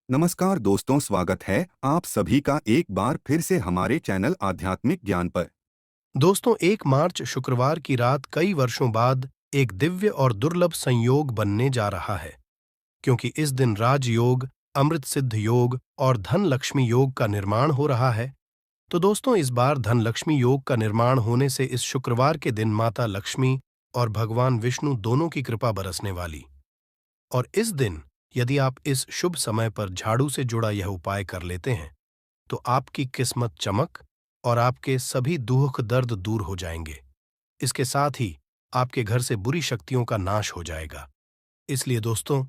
नमस्कार दोस्तों, स्वागत है आप सभी का एक बार फिर से हमारे चैनल आध्यात्मिक ज्ञान पर। दोस्तों, 1 मार्च शुक्रवार की रात कई वर्षों बाद एक दिव्य और दुर्लभ संयोग बनने जा रहा है, क्योंकि इस दिन राजयोग, अमृत सिद्ध योग और धन लक्ष्मी योग का निर्माण हो रहा है। तो दोस्तों, इस बार धन लक्ष्मी योग का निर्माण होने से इस शुक्रवार के दिन माता लक्ष्मी और भगवान विष्णु दोनों की कृपा बरसने वाली। और इस दिन यदि आप इस शुभ समय पर झाड़ू से जुड़ा यह उपाय कर लेते हैं, तो आपकी किस्मत चमक और आपके सभी दुख दर्द दूर हो जाएंगे। इसके साथ ही आपके घर से बुरी शक्तियों का नाश हो जाएगा। इसलिए दोस्तों,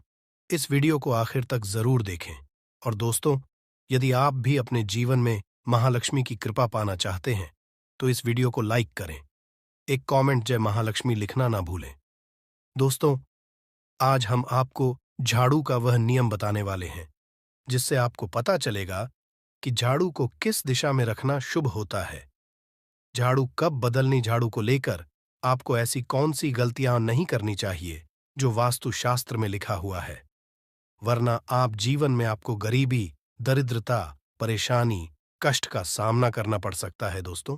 इस वीडियो को आखिर तक जरूर देखें। और दोस्तों, यदि आप भी अपने जीवन में महालक्ष्मी की कृपा पाना चाहते हैं, तो इस वीडियो को लाइक करें। एक कमेंट जय महालक्ष्मी लिखना ना भूलें। दोस्तों, आज हम आपको झाड़ू का वह नियम बताने वाले हैं, जिससे आपको पता चलेगा कि झाड़ू को किस दिशा में रखना शुभ होता है। झाड़ू कब बदलनी, झाड़ू को लेकर आपको ऐसी कौन सी गलतियां नहीं करनी चाहिए जो वास्तुशास्त्र में लिखा हुआ है, वरना आप जीवन में आपको गरीबी, दरिद्रता, परेशानी, कष्ट का सामना करना पड़ सकता है। दोस्तों,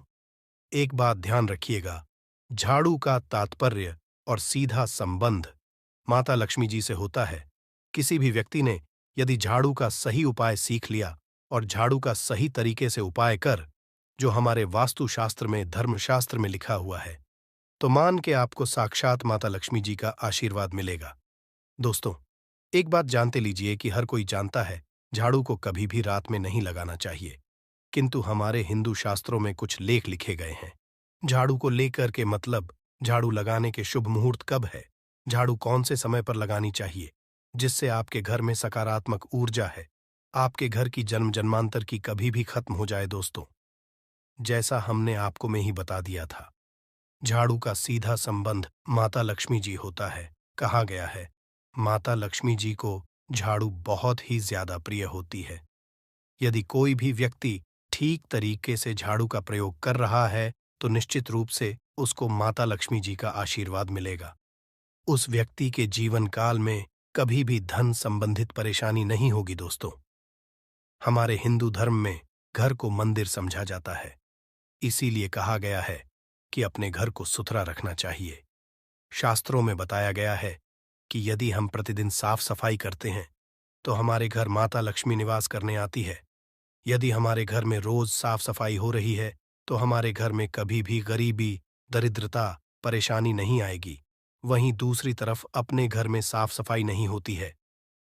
एक बात ध्यान रखिएगा, झाड़ू का तात्पर्य और सीधा संबंध माता लक्ष्मी जी से होता है। किसी भी व्यक्ति ने यदि झाड़ू का सही उपाय सीख लिया और झाड़ू का सही तरीके से उपाय कर, जो हमारे वास्तुशास्त्र में, धर्मशास्त्र में लिखा हुआ है, तो मान के आपको साक्षात माता लक्ष्मी जी का आशीर्वाद मिलेगा। दोस्तों, एक बात जानते लीजिए कि हर कोई जानता है झाड़ू को कभी भी रात में नहीं लगाना चाहिए, किंतु हमारे हिंदू शास्त्रों में कुछ लेख लिखे गए हैं झाड़ू को लेकर के, मतलब झाड़ू लगाने के शुभ मुहूर्त कब है, झाड़ू कौन से समय पर लगानी चाहिए, जिससे आपके घर में सकारात्मक ऊर्जा है, आपके घर की जन्म जन्मांतर की कभी भी खत्म हो जाए। दोस्तों, जैसा हमने आपको में ही बता दिया था, झाड़ू का सीधा संबंध माता लक्ष्मी जी होता है। कहा गया है, माता लक्ष्मी जी को झाड़ू बहुत ही ज्यादा प्रिय होती है। यदि कोई भी व्यक्ति ठीक तरीके से झाड़ू का प्रयोग कर रहा है, तो निश्चित रूप से उसको माता लक्ष्मी जी का आशीर्वाद मिलेगा। उस व्यक्ति के जीवन काल में कभी भी धन संबंधित परेशानी नहीं होगी। दोस्तों, हमारे हिंदू धर्म में घर को मंदिर समझा जाता है, इसीलिए कहा गया है कि अपने घर को सुथरा रखना चाहिए। शास्त्रों में बताया गया है कि यदि हम प्रतिदिन साफ सफाई करते हैं, तो हमारे घर माता लक्ष्मी निवास करने आती है। यदि हमारे घर में रोज साफ सफाई हो रही है, तो हमारे घर में कभी भी गरीबी, दरिद्रता, परेशानी नहीं आएगी। वहीं दूसरी तरफ अपने घर में साफ सफाई नहीं होती है,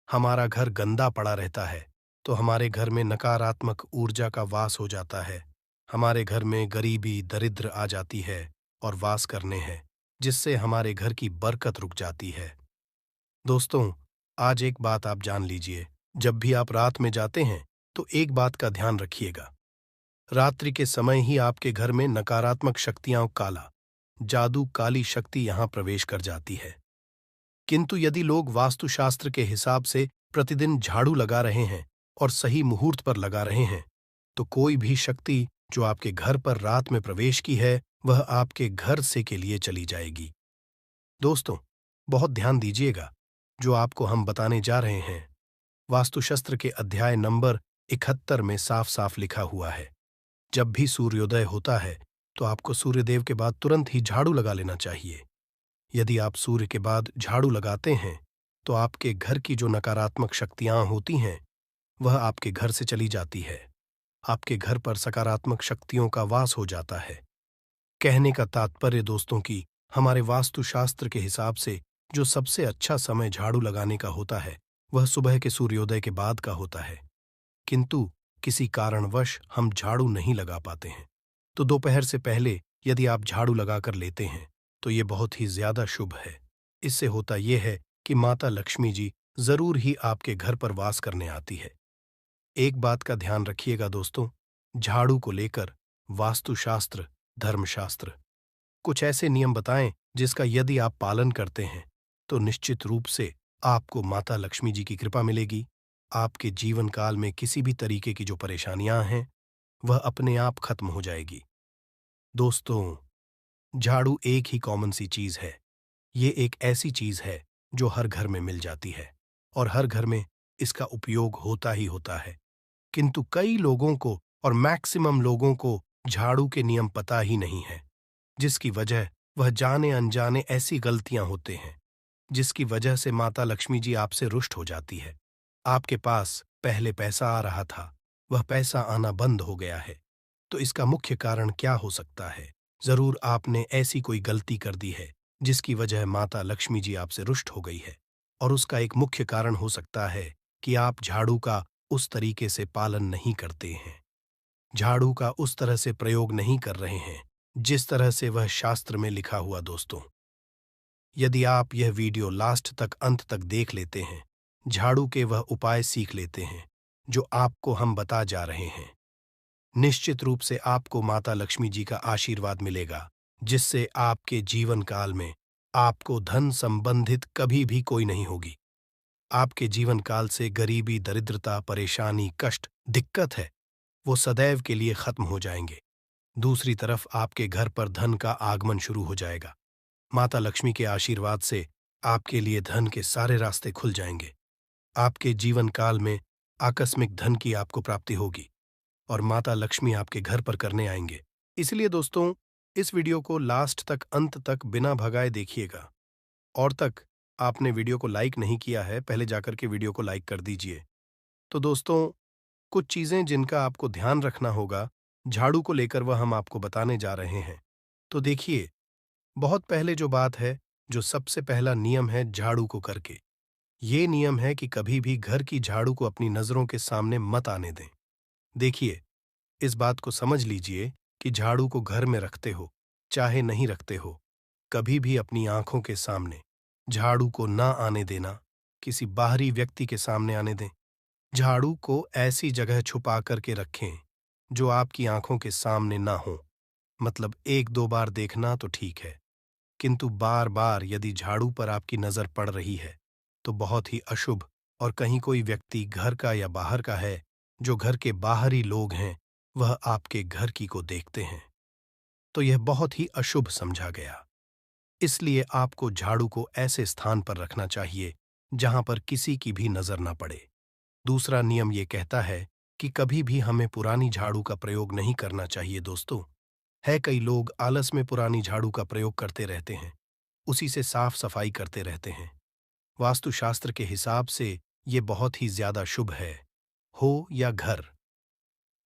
हमारा घर गंदा पड़ा रहता है, तो हमारे घर में नकारात्मक ऊर्जा का वास हो जाता है। हमारे घर में गरीबी, दरिद्र आ जाती है और वास करने हैं, जिससे हमारे घर की बरकत रुक जाती है। दोस्तों, आज एक बात आप जान लीजिए, जब भी आप रात में जाते हैं, तो एक बात का ध्यान रखिएगा। रात्रि के समय ही आपके घर में नकारात्मक शक्तियां, काला जादू, काली शक्ति यहां प्रवेश कर जाती है। किंतु यदि लोग वास्तुशास्त्र के हिसाब से प्रतिदिन झाड़ू लगा रहे हैं और सही मुहूर्त पर लगा रहे हैं, तो कोई भी शक्ति जो आपके घर पर रात में प्रवेश की है, वह आपके घर से के लिए चली जाएगी। दोस्तों, बहुत ध्यान दीजिएगा, जो आपको हम बताने जा रहे हैं, वास्तुशास्त्र के अध्याय नंबर 71 में साफ साफ लिखा हुआ है। जब भी सूर्योदय होता है, तो आपको सूर्यदेव के बाद तुरंत ही झाड़ू लगा लेना चाहिए। यदि आप सूर्य के बाद झाड़ू लगाते हैं, तो आपके घर की जो नकारात्मक शक्तियां होती हैं, वह आपके घर से चली जाती है। आपके घर पर सकारात्मक शक्तियों का वास हो जाता है। कहने का तात्पर्य दोस्तों कि हमारे वास्तुशास्त्र के हिसाब से जो सबसे अच्छा समय झाड़ू लगाने का होता है, वह सुबह के सूर्योदय के बाद का होता है। किंतु किसी कारणवश हम झाड़ू नहीं लगा पाते हैं, तो दोपहर से पहले यदि आप झाड़ू लगाकर लेते हैं, तो ये बहुत ही ज्यादा शुभ है। इससे होता यह है कि माता लक्ष्मी जी जरूर ही आपके घर पर वास करने आती है। एक बात का ध्यान रखिएगा दोस्तों, झाड़ू को लेकर वास्तुशास्त्र, धर्मशास्त्र कुछ ऐसे नियम बताएं जिसका यदि आप पालन करते हैं, तो निश्चित रूप से आपको माता लक्ष्मी जी की कृपा मिलेगी। आपके जीवन काल में किसी भी तरीके की जो परेशानियां हैं, वह अपने आप खत्म हो जाएगी। दोस्तों, झाड़ू एक ही कॉमन सी चीज है। ये एक ऐसी चीज है जो हर घर में मिल जाती है और हर घर में इसका उपयोग होता ही होता है, किंतु कई लोगों को और मैक्सिमम लोगों को झाड़ू के नियम पता ही नहीं है, जिसकी वजह वह जाने अनजाने ऐसी गलतियां होते हैं जिसकी वजह से माता लक्ष्मी जी आपसे रुष्ट हो जाती है। आपके पास पहले पैसा आ रहा था, वह पैसा आना बंद हो गया है। तो इसका मुख्य कारण क्या हो सकता है? जरूर आपने ऐसी कोई गलती कर दी है जिसकी वजह माता लक्ष्मी जी आपसे रुष्ट हो गई है। और उसका एक मुख्य कारण हो सकता है कि आप झाड़ू का उस तरीके से पालन नहीं करते हैं, झाड़ू का उस तरह से प्रयोग नहीं कर रहे हैं जिस तरह से वह शास्त्र में लिखा हुआ। दोस्तों, यदि आप यह वीडियो लास्ट तक अंत तक देख लेते हैं, झाड़ू के वह उपाय सीख लेते हैं जो आपको हम बता जा रहे हैं, निश्चित रूप से आपको माता लक्ष्मी जी का आशीर्वाद मिलेगा, जिससे आपके जीवन काल में आपको धन संबंधित कभी भी कोई नहीं होगी। आपके जीवन काल से गरीबी, दरिद्रता, परेशानी, कष्ट, दिक्कत है, वो सदैव के लिए खत्म हो जाएंगे। दूसरी तरफ आपके घर पर धन का आगमन शुरू हो जाएगा। माता लक्ष्मी के आशीर्वाद से आपके लिए धन के सारे रास्ते खुल जाएंगे। आपके जीवन काल में आकस्मिक धन की आपको प्राप्ति होगी और माता लक्ष्मी आपके घर पर करने आएंगे। इसलिए दोस्तों, इस वीडियो को लास्ट तक अंत तक बिना भगाए देखिएगा। और तक आपने वीडियो को लाइक नहीं किया है, पहले जाकर के वीडियो को लाइक कर दीजिए। तो दोस्तों, कुछ चीजें जिनका आपको ध्यान रखना होगा झाड़ू को लेकर वह हम आपको बताने जा रहे हैं। तो देखिए, बहुत पहले जो बात है, जो सबसे पहला नियम है झाड़ू को करके, ये नियम है कि कभी भी घर की झाड़ू को अपनी नजरों के सामने मत आने दें। देखिए, इस बात को समझ लीजिए कि झाड़ू को घर में रखते हो चाहे नहीं रखते हो, कभी भी अपनी आंखों के सामने झाड़ू को ना आने देना, किसी बाहरी व्यक्ति के सामने आने दें। झाड़ू को ऐसी जगह छुपा करके रखें जो आपकी आंखों के सामने ना हो। मतलब एक दो बार देखना तो ठीक है, किंतु बार बार यदि झाड़ू पर आपकी नजर पड़ रही है तो बहुत ही अशुभ। और कहीं कोई व्यक्ति घर का या बाहर का है, जो घर के बाहरी लोग हैं, वह आपके घर की को देखते हैं, तो यह बहुत ही अशुभ समझा गया। इसलिए आपको झाड़ू को ऐसे स्थान पर रखना चाहिए जहां पर किसी की भी नजर न पड़े। दूसरा नियम ये कहता है कि कभी भी हमें पुरानी झाड़ू का प्रयोग नहीं करना चाहिए। दोस्तों, है कई लोग आलस में पुरानी झाड़ू का प्रयोग करते रहते हैं, उसी से साफ सफाई करते रहते हैं। वास्तुशास्त्र के हिसाब से ये बहुत ही ज्यादा शुभ है। हो या घर,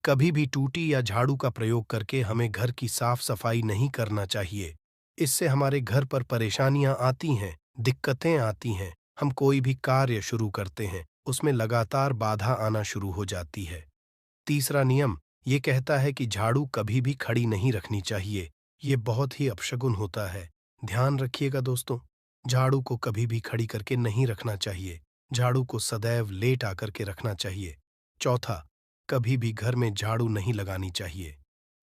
कभी भी टूटी या झाड़ू का प्रयोग करके हमें घर की साफ सफाई नहीं करना चाहिए। इससे हमारे घर पर परेशानियां आती हैं, दिक्कतें आती हैं। हम कोई भी कार्य शुरू करते हैं, उसमें लगातार बाधा आना शुरू हो जाती है। तीसरा नियम ये कहता है कि झाड़ू कभी भी खड़ी नहीं रखनी चाहिए। ये बहुत ही अपशगुन होता है, ध्यान रखिएगा दोस्तों। झाड़ू को कभी भी खड़ी करके नहीं रखना चाहिए, झाड़ू को सदैव लेट आकर के रखना चाहिए। चौथा, कभी भी घर में झाड़ू नहीं लगानी चाहिए।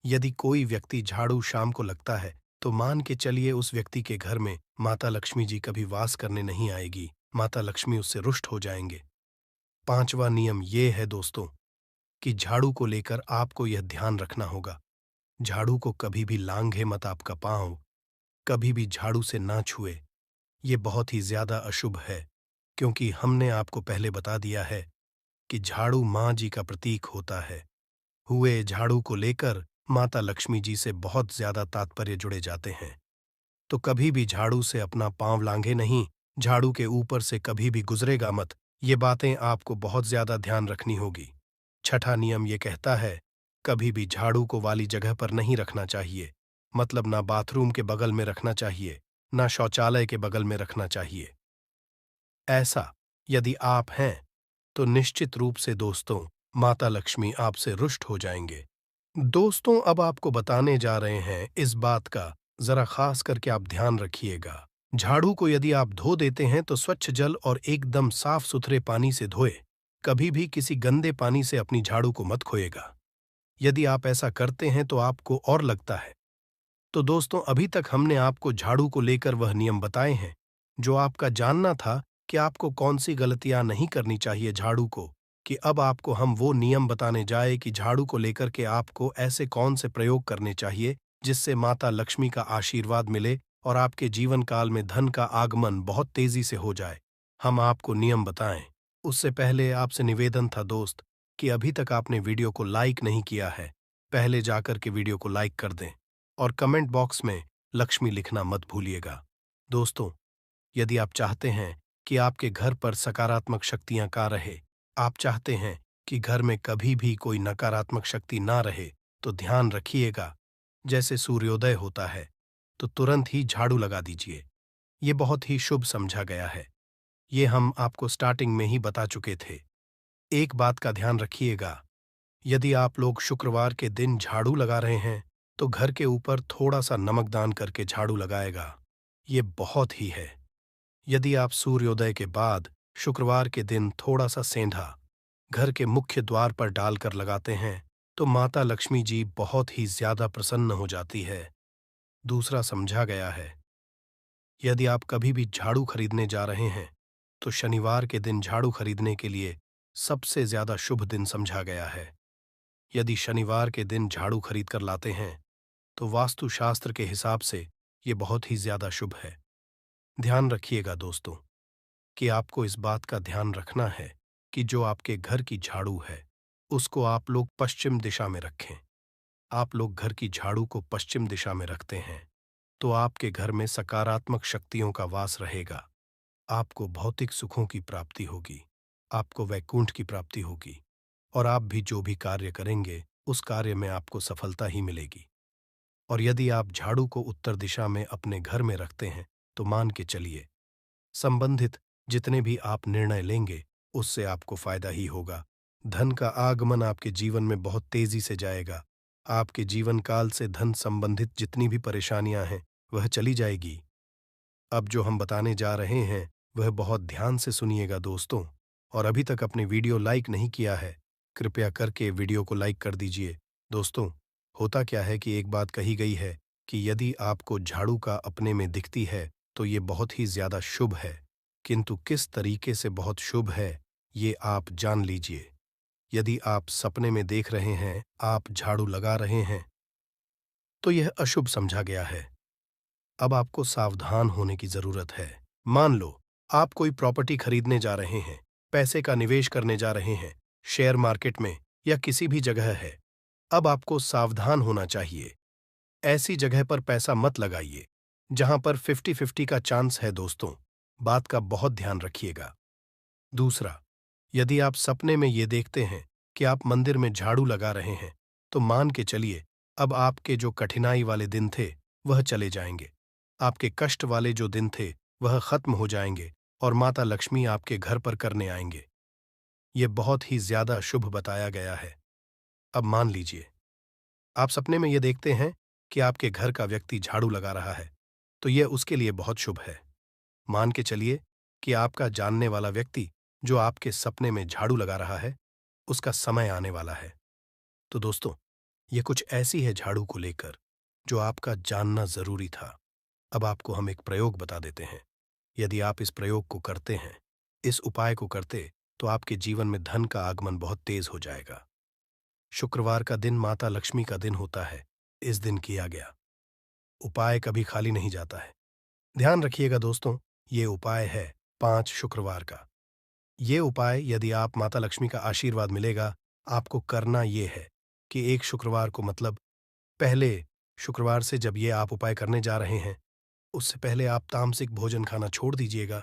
यदि कोई व्यक्ति झाड़ू शाम को लगता है तो मान के चलिए उस व्यक्ति के घर में माता लक्ष्मी जी कभी वास करने नहीं आएगी, माता लक्ष्मी उससे रुष्ट हो जाएंगे। पांचवा नियम ये है दोस्तों कि झाड़ू को लेकर आपको यह ध्यान रखना होगा, झाड़ू को कभी भी लांघे मत आपका पांव, कभी भी झाड़ू से ना छुए। ये बहुत ही ज्यादा अशुभ है, क्योंकि हमने आपको पहले बता दिया है कि झाड़ू माँ जी का प्रतीक होता है। हुए झाड़ू को लेकर माता लक्ष्मी जी से बहुत ज्यादा तात्पर्य जुड़े जाते हैं। तो कभी भी झाड़ू से अपना पांव लांघे नहीं, झाड़ू के ऊपर से कभी भी गुजरेगा मत। ये बातें आपको बहुत ज्यादा ध्यान रखनी होगी। छठा नियम ये कहता है, कभी भी झाड़ू को वाली जगह पर नहीं रखना चाहिए। मतलब ना बाथरूम के बगल में रखना चाहिए, ना शौचालय के बगल में रखना चाहिए। ऐसा यदि आप हैं तो निश्चित रूप से दोस्तों माता लक्ष्मी आपसे रुष्ट हो जाएंगे। दोस्तों, अब आपको बताने जा रहे हैं इस बात का जरा खास करके आप ध्यान रखिएगा। झाड़ू को यदि आप धो देते हैं तो स्वच्छ जल और एकदम साफ सुथरे पानी से धोए, कभी भी किसी गंदे पानी से अपनी झाड़ू को मत खोएगा। यदि आप ऐसा करते हैं तो आपको और लगता है। तो दोस्तों, अभी तक हमने आपको झाड़ू को लेकर वह नियम बताए हैं जो आपका जानना था कि आपको कौन सी गलतियां नहीं करनी चाहिए झाड़ू को, कि अब आपको हम वो नियम बताने जाए कि झाड़ू को लेकर के आपको ऐसे कौन से प्रयोग करने चाहिए जिससे माता लक्ष्मी का आशीर्वाद मिले और आपके जीवन काल में धन का आगमन बहुत तेजी से हो जाए। हम आपको नियम बताएं, उससे पहले आपसे निवेदन था दोस्त कि अभी तक आपने वीडियो को लाइक नहीं किया है, पहले जाकर के वीडियो को लाइक कर दें और कमेंट बॉक्स में लक्ष्मी लिखना मत भूलिएगा। दोस्तों, यदि आप चाहते हैं कि आपके घर पर सकारात्मक शक्तियां का रहे, आप चाहते हैं कि घर में कभी भी कोई नकारात्मक शक्ति ना रहे, तो ध्यान रखिएगा, जैसे सूर्योदय होता है तो तुरंत ही झाड़ू लगा दीजिए। ये बहुत ही शुभ समझा गया है। ये हम आपको स्टार्टिंग में ही बता चुके थे। एक बात का ध्यान रखिएगा, यदि आप लोग शुक्रवार के दिन झाड़ू लगा रहे हैं तो घर के ऊपर थोड़ा सा नमक दान करके झाड़ू लगाएगा। ये बहुत ही है। यदि आप सूर्योदय के बाद शुक्रवार के दिन थोड़ा सा सेंधा घर के मुख्य द्वार पर डालकर लगाते हैं तो माता लक्ष्मी जी बहुत ही ज्यादा प्रसन्न हो जाती है। दूसरा समझा गया है, यदि आप कभी भी झाड़ू खरीदने जा रहे हैं तो शनिवार के दिन झाड़ू खरीदने के लिए सबसे ज्यादा शुभ दिन समझा गया है। यदि शनिवार के दिन झाड़ू खरीद कर लाते हैं तो वास्तुशास्त्र के हिसाब से ये बहुत ही ज्यादा शुभ है। ध्यान रखिएगा दोस्तों कि आपको इस बात का ध्यान रखना है कि जो आपके घर की झाड़ू है उसको आप लोग पश्चिम दिशा में रखें। आप लोग घर की झाड़ू को पश्चिम दिशा में रखते हैं तो आपके घर में सकारात्मक शक्तियों का वास रहेगा। आपको भौतिक सुखों की प्राप्ति होगी, आपको वैकुंठ की प्राप्ति होगी और आप भी जो भी कार्य करेंगे उस कार्य में आपको सफलता ही मिलेगी। और यदि आप झाड़ू को उत्तर दिशा में अपने घर में रखते हैं तो मान के चलिए संबंधित जितने भी आप निर्णय लेंगे उससे आपको फायदा ही होगा। धन का आगमन आपके जीवन में बहुत तेजी से जाएगा। आपके जीवन काल से धन संबंधित जितनी भी परेशानियां हैं वह चली जाएगी। अब जो हम बताने जा रहे हैं वह बहुत ध्यान से सुनिएगा दोस्तों, और अभी तक अपने वीडियो लाइक नहीं किया है कृपया करके वीडियो को लाइक कर दीजिए। दोस्तों, होता क्या है कि एक बात कही गई है कि यदि आपको झाड़ू का अपने में दिखती है तो ये बहुत ही ज्यादा शुभ है, किंतु किस तरीके से बहुत शुभ है ये आप जान लीजिए। यदि आप सपने में देख रहे हैं आप झाड़ू लगा रहे हैं तो यह अशुभ समझा गया है। अब आपको सावधान होने की जरूरत है। मान लो आप कोई प्रॉपर्टी खरीदने जा रहे हैं, पैसे का निवेश करने जा रहे हैं, शेयर मार्केट में या किसी भी जगह है। अब आपको सावधान होना चाहिए। ऐसी जगह पर पैसा मत लगाइए जहां पर 50-50 का चांस है दोस्तों, बात का बहुत ध्यान रखिएगा। दूसरा, यदि आप सपने में ये देखते हैं कि आप मंदिर में झाड़ू लगा रहे हैं तो मान के चलिए अब आपके जो कठिनाई वाले दिन थे वह चले जाएंगे। आपके कष्ट वाले जो दिन थे वह खत्म हो जाएंगे और माता लक्ष्मी आपके घर पर करने आएंगे। ये बहुत ही ज्यादा शुभ बताया गया है। अब मान लीजिए आप सपने में ये देखते हैं कि आपके घर का व्यक्ति झाड़ू लगा रहा है तो यह उसके लिए बहुत शुभ है। मान के चलिए कि आपका जानने वाला व्यक्ति जो आपके सपने में झाड़ू लगा रहा है उसका समय आने वाला है। तो दोस्तों, ये कुछ ऐसी है झाड़ू को लेकर जो आपका जानना जरूरी था। अब आपको हम एक प्रयोग बता देते हैं। यदि आप इस प्रयोग को करते हैं, इस उपाय को करते, तो आपके जीवन में धन का आगमन बहुत तेज हो जाएगा। शुक्रवार का दिन माता लक्ष्मी का दिन होता है, इस दिन किया गया उपाय कभी खाली नहीं जाता है। ध्यान रखिएगा दोस्तों, ये उपाय है 5 शुक्रवार का। ये उपाय यदि आप माता लक्ष्मी का आशीर्वाद मिलेगा, आपको करना ये है कि एक शुक्रवार को मतलब पहले शुक्रवार से जब ये आप उपाय करने जा रहे हैं उससे पहले आप तामसिक भोजन खाना छोड़ दीजिएगा।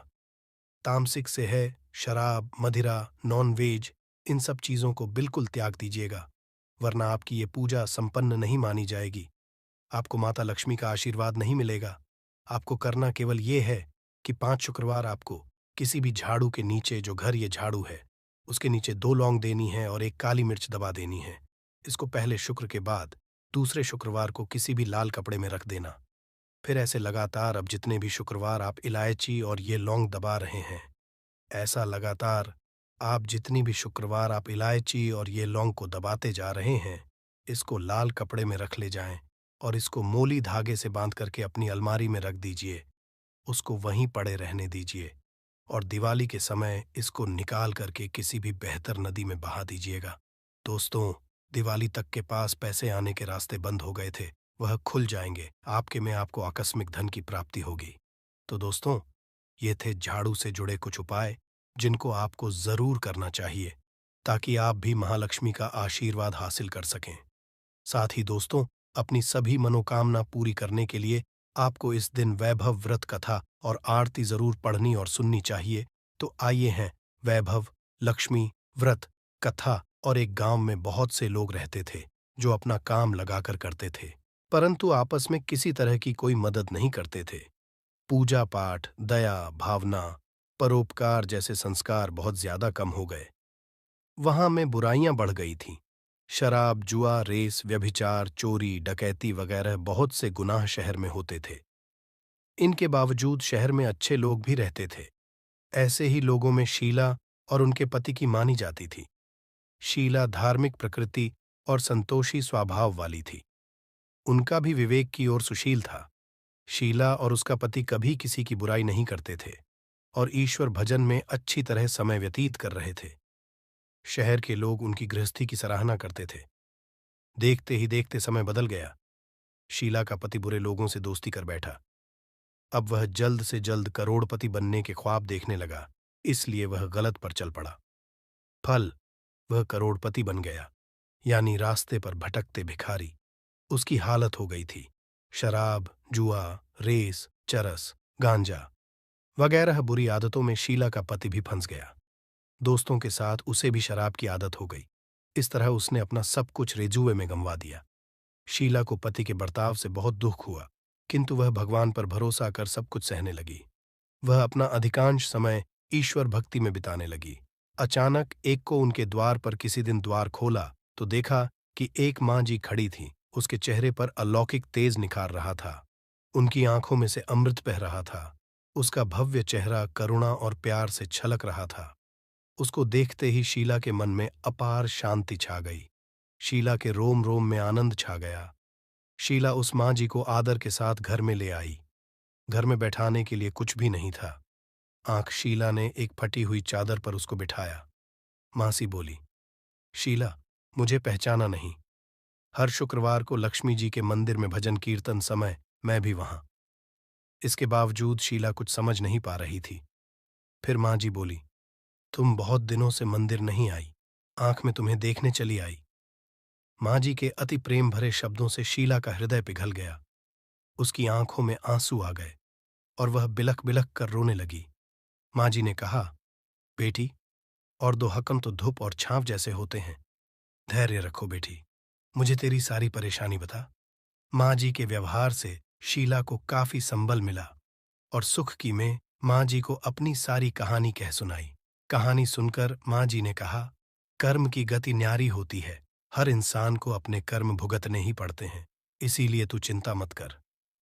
तामसिक से है शराब, मदिरा, नॉन वेज, इन सब चीज़ों को बिल्कुल त्याग दीजिएगा, वरना आपकी ये पूजा संपन्न नहीं मानी जाएगी। आपको माता लक्ष्मी का आशीर्वाद नहीं मिलेगा। आपको करना केवल ये है कि 5 शुक्रवार आपको किसी भी झाड़ू के नीचे, जो घर ये झाड़ू है उसके नीचे 2 लौंग देनी है और 1 काली मिर्च दबा देनी है। इसको पहले शुक्र के बाद दूसरे शुक्रवार को किसी भी लाल कपड़े में रख देना। फिर ऐसे लगातार अब जितने भी शुक्रवार आप इलायची और ये लौंग दबा रहे हैं, ऐसा लगातार आप जितनी भी शुक्रवार आप इलायची और ये लौंग को दबाते जा रहे हैं, इसको लाल कपड़े में रख ले जाएं और इसको मोली धागे से बांध करके अपनी अलमारी में रख दीजिए। उसको वहीं पड़े रहने दीजिए और दिवाली के समय इसको निकाल करके किसी भी बेहतर नदी में बहा दीजिएगा। दोस्तों, दिवाली तक के पास पैसे आने के रास्ते बंद हो गए थे, वह खुल जाएंगे। आपके में आपको आकस्मिक धन की प्राप्ति होगी। तो दोस्तों, ये थे झाड़ू से जुड़े कुछ उपाय जिनको आपको जरूर करना चाहिए ताकि आप भी महालक्ष्मी का आशीर्वाद हासिल कर सकें। साथ ही दोस्तों, अपनी सभी मनोकामना पूरी करने के लिए आपको इस दिन वैभव व्रत कथा और आरती जरूर पढ़नी और सुननी चाहिए। तो आइए हैं वैभव लक्ष्मी व्रत कथा। और एक गांव में बहुत से लोग रहते थे जो अपना काम लगाकर करते थे, परंतु आपस में किसी तरह की कोई मदद नहीं करते थे। पूजा पाठ, दया भावना, परोपकार जैसे संस्कार बहुत ज्यादा कम हो गए। वहां में बुराइयां बढ़ गई थीं। शराब, जुआ, रेस, व्यभिचार, चोरी, डकैती वगैरह बहुत से गुनाह शहर में होते थे। इनके बावजूद शहर में अच्छे लोग भी रहते थे। ऐसे ही लोगों में शीला और उनके पति की मानी जाती थी। शीला धार्मिक प्रकृति और संतोषी स्वभाव वाली थी। उनका भी विवेक की ओर सुशील था। शीला और उसका पति कभी किसी की बुराई नहीं करते थे और ईश्वर भजन में अच्छी तरह समय व्यतीत कर रहे थे। शहर के लोग उनकी गृहस्थी की सराहना करते थे। देखते ही देखते समय बदल गया। शीला का पति बुरे लोगों से दोस्ती कर बैठा। अब वह जल्द से जल्द करोड़पति बनने के ख्वाब देखने लगा, इसलिए वह गलत पर चल पड़ा। फल, वह करोड़पति बन गया, यानी रास्ते पर भटकते भिखारी। उसकी हालत हो गई थी। शराब, जुआ, रेस, चरस, गांजा वगैरह बुरी आदतों में शीला का पति भी फंस गया। दोस्तों के साथ उसे भी शराब की आदत हो गई। इस तरह उसने अपना सब कुछ रेजुए में गंवा दिया। शीला को पति के बर्ताव से बहुत दुख हुआ, किंतु वह भगवान पर भरोसा कर सब कुछ सहने लगी। वह अपना अधिकांश समय ईश्वर भक्ति में बिताने लगी। अचानक एक को उनके द्वार पर किसी दिन द्वार खोला तो देखा कि एक माँ जी खड़ी थी। उसके चेहरे पर अलौकिक तेज निखार रहा था। उनकी आंखों में से अमृत बह रहा था। उसका भव्य चेहरा करुणा और प्यार से छलक रहा था। उसको देखते ही शीला के मन में अपार शांति छा गई। शीला के रोम रोम में आनंद छा गया। शीला उस माँ जी को आदर के साथ घर में ले आई। घर में बैठाने के लिए कुछ भी नहीं था। आंख शीला ने एक फटी हुई चादर पर उसको बिठाया। मासी बोली, शीला, मुझे पहचाना नहीं? हर शुक्रवार को लक्ष्मी जी के मंदिर में भजन कीर्तन समय मैं भी वहां। इसके बावजूद शीला कुछ समझ नहीं पा रही थी। फिर माँ जी बोली, तुम बहुत दिनों से मंदिर नहीं आई, आंख में तुम्हें देखने चली आई। माँ जी के अति प्रेम भरे शब्दों से शीला का हृदय पिघल गया। उसकी आंखों में आंसू आ गए और वह बिलख बिलख कर रोने लगी। माँ जी ने कहा, बेटी, और दो हकम तो धूप और छांव जैसे होते हैं। धैर्य रखो बेटी, मुझे तेरी सारी परेशानी बता। माँ जी के व्यवहार से शीला को काफी संबल मिला और सुख की में माँ जी को अपनी सारी कहानी कह सुनाई। कहानी सुनकर माँ जी ने कहा, कर्म की गति न्यारी होती है। हर इंसान को अपने कर्म भुगतने ही पड़ते हैं, इसीलिए तू चिंता मत कर।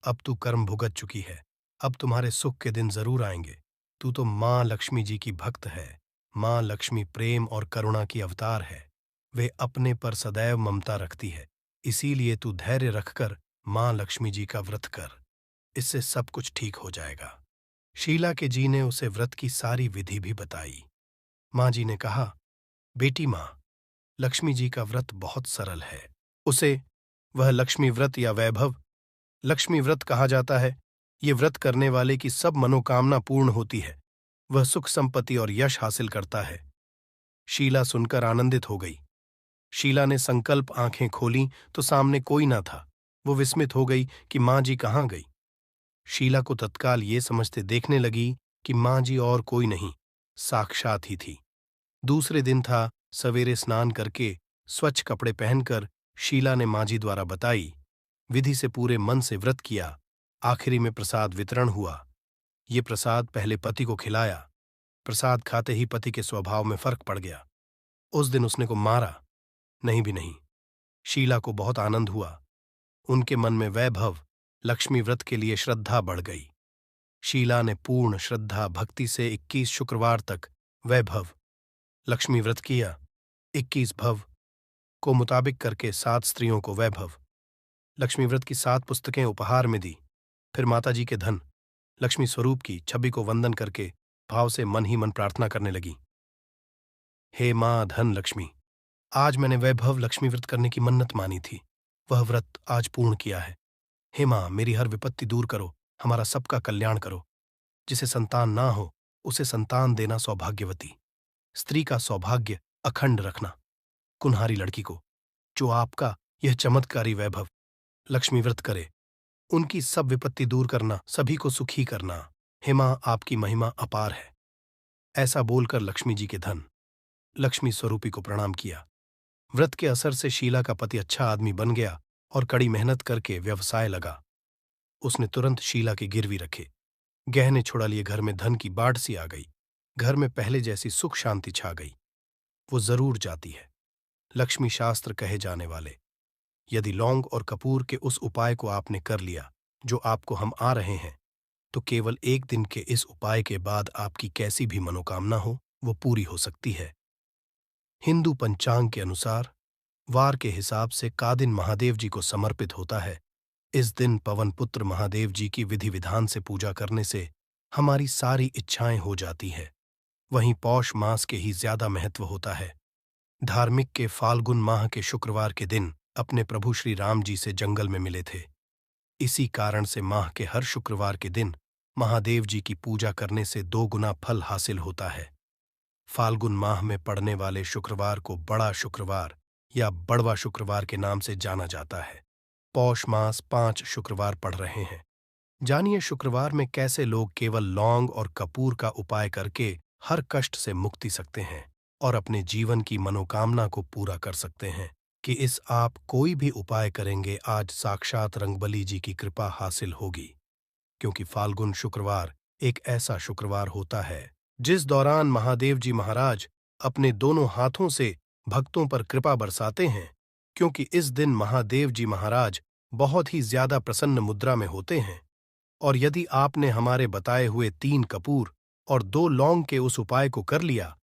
अब तू कर्म भुगत चुकी है, अब तुम्हारे सुख के दिन जरूर आएंगे। तू तो माँ लक्ष्मी जी की भक्त है। माँ लक्ष्मी प्रेम और करुणा की अवतार है। वे अपने पर सदैव ममता रखती है, इसीलिए तू धैर्य रखकर माँ लक्ष्मी जी का व्रत कर। इससे सब कुछ ठीक हो जाएगा। शीला के जी ने उसे व्रत की सारी विधि भी बताई। माँ जी ने कहा, बेटी माँ, लक्ष्मी जी का व्रत बहुत सरल है। उसे वह लक्ष्मी व्रत या वैभव लक्ष्मी व्रत कहा जाता है। ये व्रत करने वाले की सब मनोकामना पूर्ण होती है। वह सुख संपत्ति और यश हासिल करता है। शीला सुनकर आनंदित हो गई। शीला ने संकल्प आंखें खोलीं तो सामने कोई ना था। वो विस्मित हो गई कि माँ जी कहाँ गई। शीला को तत्काल ये समझते देखने लगी कि माँ जी और कोई नहीं, साक्षात ही थी। दूसरे दिन था। सवेरे स्नान करके स्वच्छ कपड़े पहनकर शीला ने माँ जी द्वारा बताई विधि से पूरे मन से व्रत किया। आखिरी में प्रसाद वितरण हुआ। ये प्रसाद पहले पति को खिलाया। प्रसाद खाते ही पति के स्वभाव में फर्क पड़ गया। उस दिन उसने को मारा नहीं भी नहीं। शीला को बहुत आनंद हुआ। उनके मन में वैभव लक्ष्मी व्रत के लिए श्रद्धा बढ़ गई। शीला ने पूर्ण श्रद्धा भक्ति से 21 शुक्रवार तक वैभव लक्ष्मी व्रत किया। 21 भव को मुताबिक करके 7 स्त्रियों को वैभव लक्ष्मी व्रत की 7 पुस्तकें उपहार में दी। फिर माताजी के धन लक्ष्मी स्वरूप की छवि को वंदन करके भाव से मन ही मन प्रार्थना करने लगी, हे माँ धन लक्ष्मी, आज मैंने वैभव लक्ष्मी व्रत करने की मन्नत मानी थी, वह व्रत आज पूर्ण किया है। हे माँ, मेरी हर विपत्ति दूर करो, हमारा सबका कल्याण करो। जिसे संतान ना हो उसे संतान देना सौभाग्यवती, स्त्री का सौभाग्य अखंड रखना, कुन्हारी लड़की को, जो आपका यह चमत्कारी वैभव लक्ष्मी व्रत करे, उनकी सब विपत्ति दूर करना, सभी को सुखी करना। हे मां, आपकी महिमा अपार है। ऐसा बोलकर लक्ष्मी जी के धन लक्ष्मी स्वरूपी को प्रणाम किया। व्रत के असर से शीला का पति अच्छा आदमी बन गया और कड़ी मेहनत करके व्यवसाय लगा। उसने तुरंत शीला के गिरवी रखे, गहने छुड़ा लिए, घर में धन की बाढ़ सी आ गई। घर में पहले जैसी सुख शांति छा गई। वो जरूर जाती है। लक्ष्मी शास्त्र कहे जाने वाले, यदि लौंग और कपूर के उस उपाय को आपने कर लिया जो आपको हम आ रहे हैं, तो केवल एक दिन के इस उपाय के बाद आपकी कैसी भी मनोकामना हो वो पूरी हो सकती है। हिंदू पंचांग के अनुसार वार के हिसाब से का दिन महादेव जी को समर्पित होता है। इस दिन पवन पुत्र महादेव जी की विधि विधान से पूजा करने से हमारी सारी इच्छाएं हो जाती है। वहीं पौष मास के ही ज्यादा महत्व होता है। धार्मिक के फाल्गुन माह के शुक्रवार के दिन अपने प्रभु श्री राम जी से जंगल में मिले थे। इसी कारण से माह के हर शुक्रवार के दिन महादेव जी की पूजा करने से 2 गुना फल हासिल होता है। फाल्गुन माह में पड़ने वाले शुक्रवार को बड़ा शुक्रवार या बड़वा शुक्रवार के नाम से जाना जाता है। पौष मास 5 शुक्रवार पड़ रहे हैं। जानिए शुक्रवार में कैसे लोग केवल लौंग और कपूर का उपाय करके हर कष्ट से मुक्ति सकते हैं और अपने जीवन की मनोकामना को पूरा कर सकते हैं। कि इस आप कोई भी उपाय करेंगे, आज साक्षात रंगबली जी की कृपा हासिल होगी। क्योंकि फाल्गुन शुक्रवार एक ऐसा शुक्रवार होता है जिस दौरान महादेव जी महाराज अपने दोनों हाथों से भक्तों पर कृपा बरसाते हैं। क्योंकि इस दिन महादेव जी महाराज बहुत ही ज्यादा प्रसन्न मुद्रा में होते हैं। और यदि आपने हमारे बताए हुए 3 कपूर और 2 लौंग के उस उपाय को कर लिया,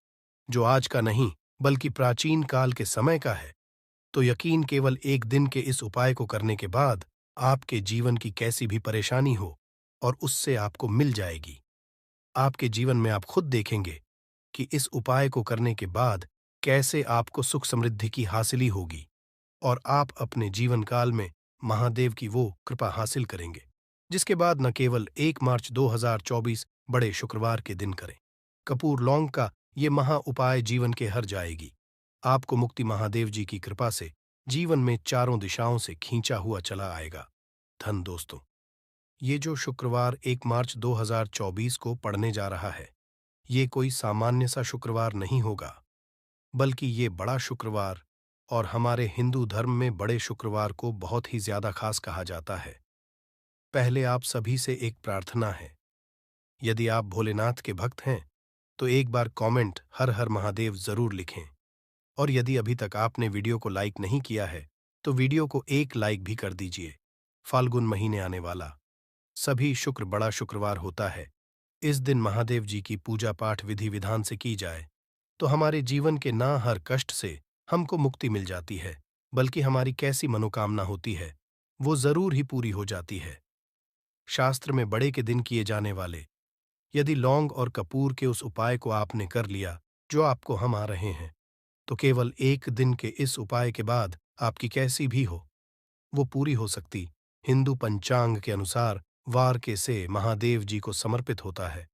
जो आज का नहीं बल्कि प्राचीन काल के समय का है, तो यकीन केवल एक दिन के इस उपाय को करने के बाद आपके जीवन की कैसी भी परेशानी हो और उससे आपको मिल जाएगी। आपके जीवन में आप खुद देखेंगे कि इस उपाय को करने के बाद कैसे आपको सुख समृद्धि की हासिली होगी और आप अपने जीवन काल में महादेव की वो कृपा हासिल करेंगे, जिसके बाद न केवल 1 मार्च 2024 बड़े शुक्रवार के दिन करें कपूर लौंग का ये महा उपाय, जीवन के हर जाएगी। आपको मुक्ति महादेव जी की कृपा से जीवन में चारों दिशाओं से खींचा हुआ चला आएगा। धन दोस्तों, ये जो शुक्रवार 1 मार्च 2024 को पड़ने जा रहा है, ये कोई सामान्य सा शुक्रवार नहीं होगा, बल्कि ये बड़ा शुक्रवार और हमारे हिंदू धर्म में बड़े शुक्रवार को बहुत ही ज्यादा खास कहा जाता है। पहले आप सभी से एक प्रार्थना है, यदि आप भोलेनाथ के भक्त हैं तो एक बार कमेंट हर हर महादेव जरूर लिखें। और यदि अभी तक आपने वीडियो को लाइक नहीं किया है तो वीडियो को एक लाइक भी कर दीजिए। फाल्गुन महीने आने वाला सभी शुक्र बड़ा शुक्रवार होता है। इस दिन महादेव जी की पूजा पाठ विधि विधान से की जाए तो हमारे जीवन के ना हर कष्ट से हमको मुक्ति मिल जाती है, बल्कि हमारी कैसी मनोकामना होती है वो जरूर ही पूरी हो जाती है। शास्त्र में बड़े के दिन किए जाने वाले यदि लौंग और कपूर के उस उपाय को आपने कर लिया जो आपको हम आ रहे हैं, तो केवल एक दिन के इस उपाय के बाद आपकी कैसी भी हो वो पूरी हो सकती। हिंदू पंचांग के अनुसार वार के से महादेव जी को समर्पित होता है।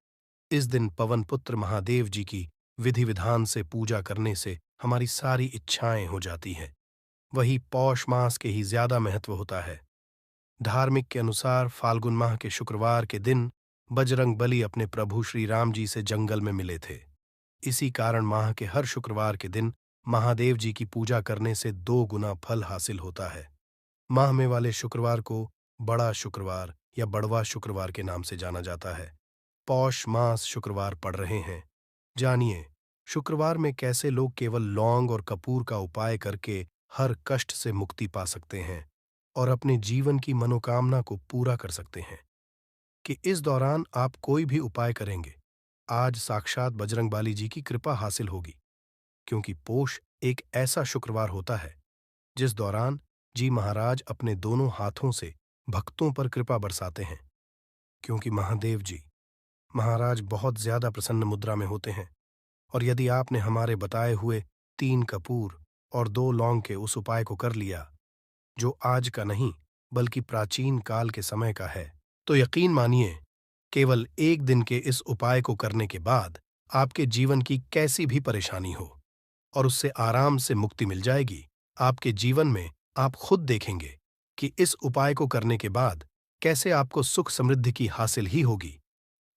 इस दिन पवन पुत्र महादेव जी की विधि विधान से पूजा करने से हमारी सारी इच्छाएं हो जाती हैं। वही पौष मास के ही ज्यादा महत्व होता है। धार्मिक के अनुसार फाल्गुन माह के शुक्रवार के दिन बजरंग बली अपने प्रभु श्री राम जी से जंगल में मिले थे। इसी कारण माह के हर शुक्रवार के दिन महादेव जी की पूजा करने से 2 गुना फल हासिल होता है। माह में वाले शुक्रवार को बड़ा शुक्रवार या बड़वा शुक्रवार के नाम से जाना जाता है। पौष मास शुक्रवार पड़ रहे हैं। जानिए शुक्रवार में कैसे लोग केवल लौंग और कपूर का उपाय करके हर कष्ट से मुक्ति पा सकते हैं और अपने जीवन की मनोकामना को पूरा कर सकते हैं। कि इस दौरान आप कोई भी उपाय करेंगे, आज साक्षात बजरंगबली जी की कृपा हासिल होगी। क्योंकि पोष एक ऐसा शुक्रवार होता है जिस दौरान जी महाराज अपने दोनों हाथों से भक्तों पर कृपा बरसाते हैं। क्योंकि महादेव जी महाराज बहुत ज्यादा प्रसन्न मुद्रा में होते हैं। और यदि आपने हमारे बताए हुए 3 कपूर और 2 लौंग के उस उपाय को कर लिया, जो आज का नहीं बल्कि प्राचीन काल के समय का है, तो यकीन मानिए केवल एक दिन के इस उपाय को करने के बाद आपके जीवन की कैसी भी परेशानी हो और उससे आराम से मुक्ति मिल जाएगी। आपके जीवन में आप खुद देखेंगे कि इस उपाय को करने के बाद कैसे आपको सुख समृद्धि की हासिल ही होगी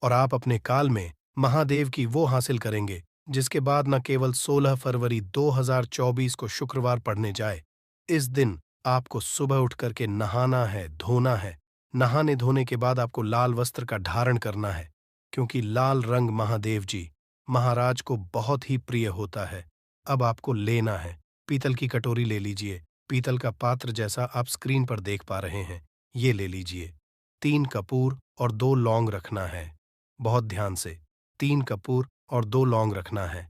और आप अपने काल में महादेव की वो हासिल करेंगे जिसके बाद न केवल 16 फरवरी 2024 को शुक्रवार पड़ने जाए। इस दिन आपको सुबह उठ करके नहाना है, धोना है। नहाने धोने के बाद आपको लाल वस्त्र का धारण करना है, क्योंकि लाल रंग महादेव जी महाराज को बहुत ही प्रिय होता है। अब आपको लेना है, पीतल की कटोरी ले लीजिए, पीतल का पात्र जैसा आप स्क्रीन पर देख पा रहे हैं, ये ले लीजिए। 3 कपूर और 2 लौंग रखना है। बहुत ध्यान से, 3 कपूर और 2 लौंग रखना है।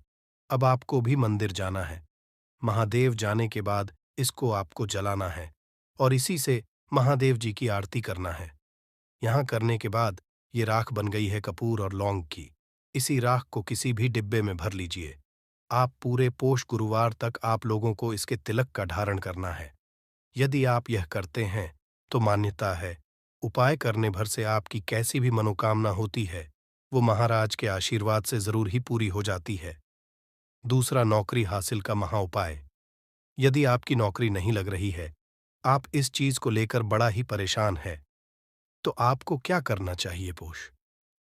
अब आपको भी मंदिर जाना है। महादेव जाने के बाद इसको आपको जलाना है और इसी से महादेव जी की आरती करना है। यहाँ करने के बाद ये राख बन गई है कपूर और लौंग की। इसी राख को किसी भी डिब्बे में भर लीजिए। आप पूरे पोष गुरुवार तक आप लोगों को इसके तिलक का धारण करना है। यदि आप यह करते हैं तो मान्यता है, उपाय करने भर से आपकी कैसी भी मनोकामना होती है वो महाराज के आशीर्वाद से जरूर ही पूरी हो जाती है। दूसरा, नौकरी हासिल का महा उपाय। यदि आपकी नौकरी नहीं लग रही है, आप इस चीज को लेकर बड़ा ही परेशान है, तो आपको क्या करना चाहिए पोष?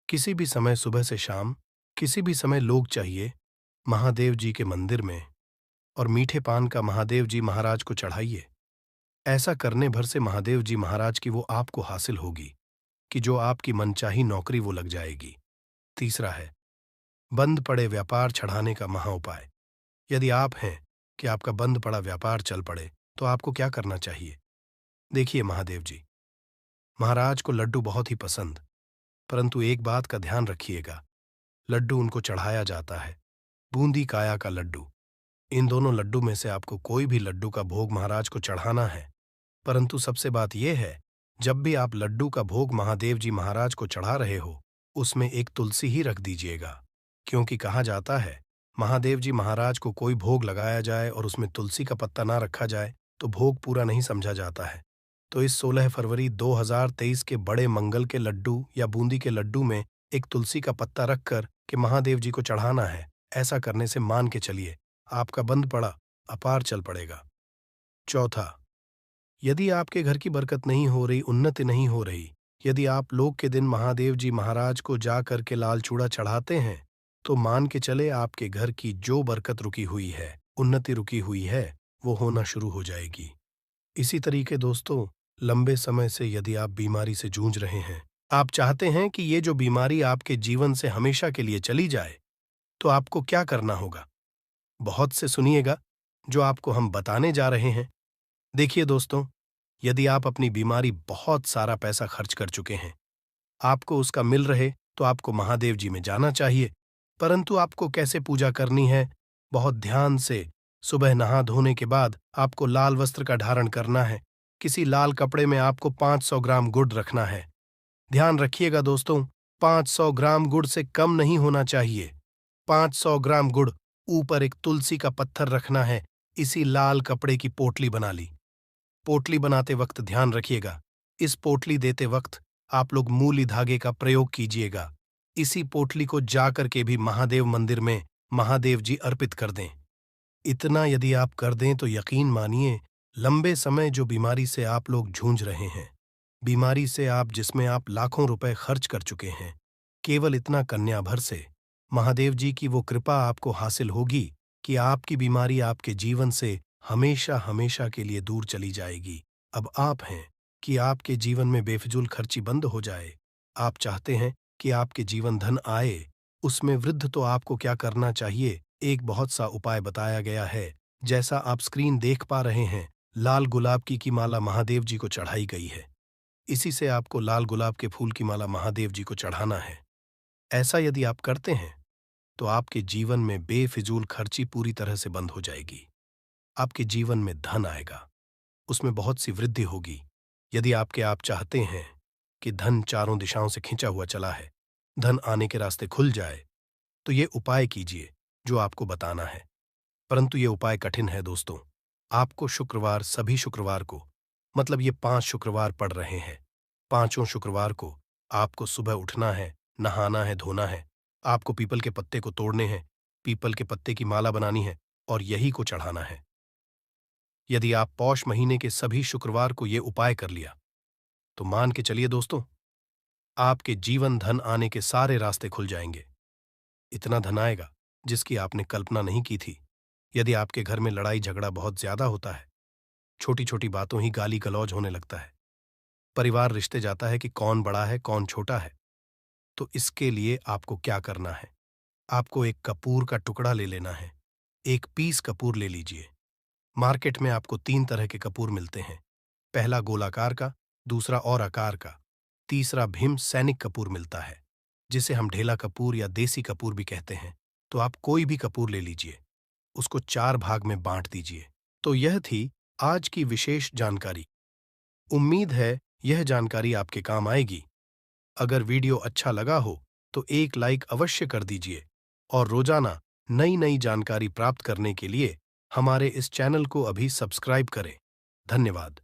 किसी भी समय सुबह से शाम, किसी भी समय लोग चाहिए महादेव जी के मंदिर में और मीठे पान का महादेव जी महाराज को चढ़ाइए। ऐसा करने भर से महादेव जी महाराज की वो आपको हासिल होगी कि जो आपकी मनचाही नौकरी वो लग जाएगी। तीसरा है, बंद पड़े व्यापार छढ़ाने का महा उपाय। यदि आप हैं कि आपका बंद पड़ा व्यापार चल पड़े तो आपको क्या करना चाहिए? देखिए महादेव जी महाराज को लड्डू बहुत ही पसंद, परंतु एक बात का ध्यान रखिएगा, लड्डू उनको चढ़ाया जाता है, बूंदी काया का लड्डू। इन दोनों लड्डू में से आपको कोई भी लड्डू का भोग महाराज को चढ़ाना है। परंतु सबसे बात यह है, जब भी आप लड्डू का भोग महादेव जी महाराज को चढ़ा रहे हो, उसमें एक तुलसी ही रख दीजिएगा, क्योंकि कहा जाता है महादेव जी महाराज को कोई भोग लगाया जाए और उसमें तुलसी का पत्ता ना रखा जाए तो भोग पूरा नहीं समझा जाता है। तो इस 16 फरवरी 2023 के बड़े मंगल के लड्डू या बूंदी के लड्डू में एक तुलसी का पत्ता रखकर के महादेव जी को चढ़ाना है। ऐसा करने से मान के चलिए आपका बंद पड़ा अपार चल पड़ेगा। चौथा, यदि आपके घर की बरकत नहीं हो रही, उन्नति नहीं हो रही, यदि आप लोग के दिन महादेव जी महाराज को जा करके लाल चूड़ा चढ़ाते हैं, तो मान के चले आपके घर की जो बरकत रुकी हुई है, उन्नति रुकी हुई है, वो होना शुरू हो जाएगी। इसी तरीके दोस्तों, लंबे समय से यदि आप बीमारी से जूझ रहे हैं, आप चाहते हैं कि ये जो बीमारी आपके जीवन से हमेशा के लिए चली जाए, तो आपको क्या करना होगा? बहुत से सुनिएगा जो आपको हम बताने जा रहे हैं। देखिए दोस्तों, यदि आप अपनी बीमारी बहुत सारा पैसा खर्च कर चुके हैं, आपको उसका मिल रहे तो आपको महादेव जी में जाना चाहिए। परंतु आपको कैसे पूजा करनी है? बहुत ध्यान से सुबह नहा धोने के बाद आपको लाल वस्त्र का धारण करना है। किसी लाल कपड़े में आपको 500 ग्राम गुड़ रखना है। ध्यान रखिएगा दोस्तों, 500 ग्राम गुड़ से कम नहीं होना चाहिए। 500 ग्राम गुड़, ऊपर एक तुलसी का पत्थर रखना है। इसी लाल कपड़े की पोटली बना ली। पोटली बनाते वक्त ध्यान रखिएगा, इस पोटली देते वक्त आप लोग मूली धागे का प्रयोग कीजिएगा। इसी पोटली को जाकर के भी महादेव मंदिर में महादेव जी अर्पित कर दें। इतना यदि आप कर दें तो यकीन मानिए, लंबे समय जो बीमारी से आप लोग जूझ रहे हैं, बीमारी से आप जिसमें आप लाखों रुपए खर्च कर चुके हैं, केवल इतना कन्या भर से महादेव जी की वो कृपा आपको हासिल होगी कि आपकी बीमारी आपके जीवन से हमेशा हमेशा के लिए दूर चली जाएगी। अब आप हैं कि आपके जीवन में बेफिजूल खर्ची बंद हो जाए। आप चाहते हैं कि आपके जीवन धन आए, उसमें वृद्ध तो आपको क्या करना चाहिए? एक बहुत सा उपाय बताया गया है, जैसा आप स्क्रीन देख पा रहे हैं। लाल गुलाब की माला महादेव जी को चढ़ाई गई है। इसी से आपको लाल गुलाब के फूल की माला महादेव जी को चढ़ाना है। ऐसा यदि आप करते हैं तो आपके जीवन में बेफिजूल खर्ची पूरी तरह से बंद हो जाएगी। आपके जीवन में धन आएगा, उसमें बहुत सी वृद्धि होगी। यदि आप चाहते हैं कि धन चारों दिशाओं से खिंचा हुआ चला है, धन आने के रास्ते खुल जाए, तो ये उपाय कीजिए जो आपको बताना है। परंतु ये उपाय कठिन है दोस्तों। आपको शुक्रवार, सभी शुक्रवार को, मतलब ये 5 शुक्रवार पड़ रहे हैं, 5 शुक्रवार को आपको सुबह उठना है, नहाना है, धोना है, आपको पीपल के पत्ते को तोड़ने हैं, पीपल के पत्ते की माला बनानी है और यही को चढ़ाना है। यदि आप पौष महीने के सभी शुक्रवार को ये उपाय कर लिया तो मान के चलिए दोस्तों, आपके जीवन धन आने के सारे रास्ते खुल जाएंगे। इतना धन आएगा जिसकी आपने कल्पना नहीं की थी। यदि आपके घर में लड़ाई झगड़ा बहुत ज्यादा होता है, छोटी छोटी बातों ही गाली गलौज होने लगता है, परिवार रिश्ते जाता है कि कौन बड़ा है कौन छोटा है, तो इसके लिए आपको क्या करना है? आपको एक कपूर का टुकड़ा ले लेना है। एक पीस कपूर ले लीजिए। मार्केट में आपको 3 तरह के कपूर मिलते हैं। पहला गोलाकार का, दूसरा और आकार का, तीसरा भीम सैनिक कपूर मिलता है, जिसे हम ढेला कपूर या देसी कपूर भी कहते हैं। तो आप कोई भी कपूर ले लीजिए, उसको 4 भाग में बांट दीजिए। तो यह थी आज की विशेष जानकारी। उम्मीद है यह जानकारी आपके काम आएगी। अगर वीडियो अच्छा लगा हो तो एक लाइक अवश्य कर दीजिए और रोजाना नई नई जानकारी प्राप्त करने के लिए हमारे इस चैनल को अभी सब्सक्राइब करें। धन्यवाद।